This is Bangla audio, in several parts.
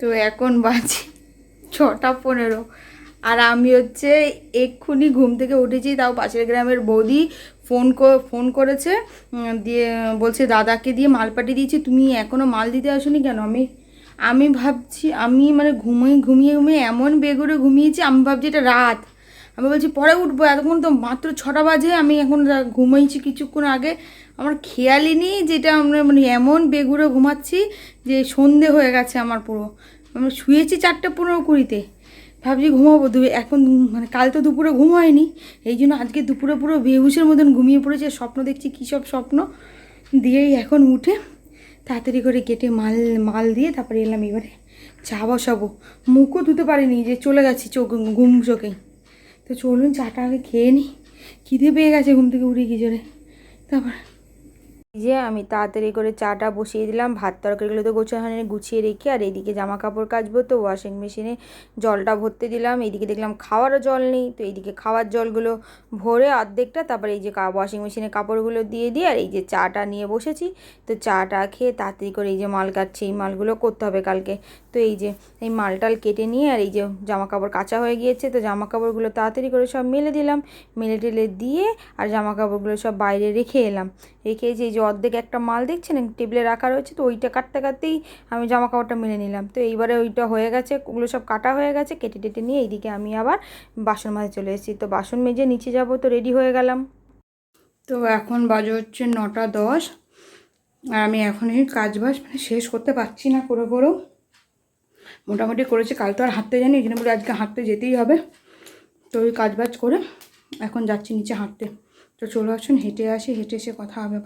তো এখন বাজে 6টা 15 আর আমি হচ্ছে এক্ষুনি ঘুম থেকে উঠেছি। তাও পাশের গ্রামের বৌদি ফোন করেছে, দিয়ে বলছে দাদাকে দিয়ে মাল পাঠিয়ে দিয়েছি, তুমি এখনও মাল দিতে আসোনি কেন? আমি ভাবছি, আমি মানে ঘুমিয়ে ঘুমিয়ে এমন বেঘরে ঘুমিয়েছি, আমি ভাবছি এটা রাত। আমি বলছি পরে উঠবো, এতক্ষণ তো মাত্র 6টা বাজে, আমি এখন ঘুমাইছি কিছুক্ষণ আগে। আমার খেয়ালই নেই যেটা আমরা মানে এমন বেঘুরে ঘুমাচ্ছি যে সন্ধে হয়ে গেছে আমার পুরো। আমি শুয়েছি 4টা 15 20-তে, ভাবছি ঘুমাবো এখন। মানে কাল তো দুপুরে ঘুম হয়নি, এই জন্য আজকে দুপুরে পুরো বেহুশের মতন ঘুমিয়ে পড়েছে। স্বপ্ন দেখছি কী সব স্বপ্ন, দিয়েই এখন উঠে তাড়াতাড়ি করে কেটে মাল মাল দিয়ে তারপরে এলাম এবারে চা বসাবো। মুখও ধুতে পারিনি, যে চলে গেছি ঘুম চোখেই। তো চলুন চাটা আগে খেয়ে নিই, খিদে পেয়ে গেছে ঘুম থেকে উঠে কি জোরে। তারপর যে আমি তাড়াতাড়ি করে চাটা বসিয়ে দিলাম, ভাত তরকারিগুলো তো গুছিয়ে রেখে, আর এইদিকে জামা কাপড় কাচবো, তো ওয়াশিং মেশিনে জলটা ভরতে দিলাম। এইদিকে দেখলাম খাওয়ারও জল নেই, তো এইদিকে খাওয়ার জলগুলো ভরে অর্ধেকটা, তারপরে এই যে ওয়াশিং মেশিনে কাপড়গুলো দিয়ে আর এই যে চাটা নিয়ে বসেছি। তো চাটা খেয়ে তাড়াতাড়ি করে এই যে মাল কাটছি, এই মালগুলো করতে হবে কালকে। তো এই যে এই মালটাল কেটে নিয়ে আর এই যে জামা কাপড় কাচা হয়ে গিয়েছে, তো জামা কাপড়গুলো তাড়াতাড়ি করে সব মেলে দিলাম। মেলে টেলে দিয়ে আর জামা কাপড়গুলো সব বাইরে রেখে এলাম। রেখে এই যে অর্ধেক একটা মাল দেখছেন টেবিলে রাখা রয়েছে, তো ওইটা কাটতে কাটতেই আমি জামা কাপড়টা মেলে নিলাম। তো এইবারে ওইটা হয়ে গেছে, ওগুলো সব কাটা হয়ে গেছে, কেটে টেটে নিয়ে এইদিকে আমি আবার বাসন মাজতে চলে এসেছি। তো বাসন মেজে নিচে যাব, তো রেডি হয়ে গেলাম। তো এখন বাজে হচ্ছে 9টা 10, আর আমি এখন এই কাজবাজ মানে শেষ করতে পারছি না করেও মোটামুটি করেছি। কাল তো আর হাঁটতে জানি, এই জন্য বলে আজকে হাঁটতে যেতেই হবে। তো ওই কাজবাজ করে এখন যাচ্ছি নিচে হাঁটতে। তো চলে আসুন হেঁটে আসি, হেঁটে এসে কথা হবে।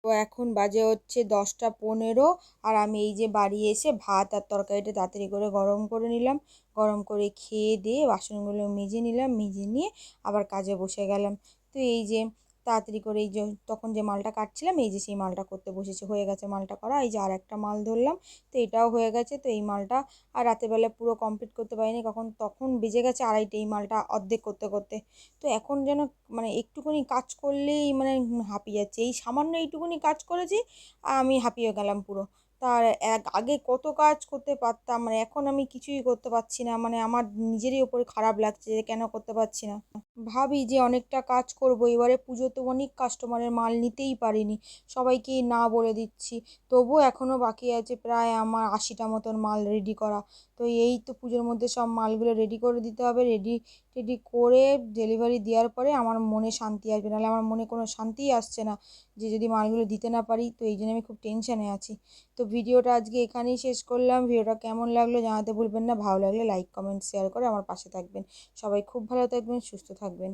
তো এখন বাজে হচ্ছে 10টা 15, আর আমি এই যে বাড়ি এসে ভাত আর তরকারিটা তাড়াতাড়ি করে গরম করে নিলাম। গরম করে খেয়ে দিয়ে বাসনগুলো মেজে নিলাম, মেজে নিয়ে আবার কাজে বসে গেলাম। তো এই যে তাড়াতাড়ি করে এই যে তখন যে মালটা কাটছিলাম, এই যে সেই মালটা করতে বসেছি, হয়ে গেছে মালটা করা। এই যে আর একটা মাল ধরলাম, তো এটাও হয়ে গেছে। তো এই মালটা আর রাতেরবেলা পুরো কমপ্লিট করতে পারিনি, তখন বেজে গেছে 2:30, এই মালটা অর্ধেক করতে করতে। তো এখন যেন মানে একটুখানি কাজ করলেই মানে হাঁপিয়ে যাচ্ছে। এই সামান্য এইটুকুনি কাজ করেছি, আমি হাঁপিয়ে গেলাম পুরো। তার আগে কত কাজ করতে পারতাম, মানে এখন আমি কিছুই করতে পারছি না। মানে আমার নিজেরই ওপরে খারাপ লাগছে যে কেন করতে পারছি না। ভাবি যে অনেকটা কাজ করব, এবারে পুজোতে অনেক কাস্টমারের মাল নিতেই পারিনি, সবাইকেই না বলে দিচ্ছি। তবুও এখনও বাকি আছে প্রায় আমার 80টা মতন মাল রেডি করা। তো এই তো পুজোর মধ্যে সব মালগুলো রেডি করে দিতে হবে। রেডি করে ডেলিভারি দেওয়ার পরে আমার মনে শান্তি আসবে, নাহলে আমার মনে কোনো শান্তিই আসছে না যে যদি মালগুলো দিতে না পারি। তো এই জন্য আমি খুব টেনশানে আছি। তো ভিডিওটা আজকে এখানেই শেষ করলাম। ভিডিওটা কেমন লাগলো জানাতে ভুলবেন না। ভালো লাগলে লাইক কমেন্ট শেয়ার করে আমার পাশে থাকবেন। সবাই খুব ভালো থাকবেন, সুস্থ থাকবেন।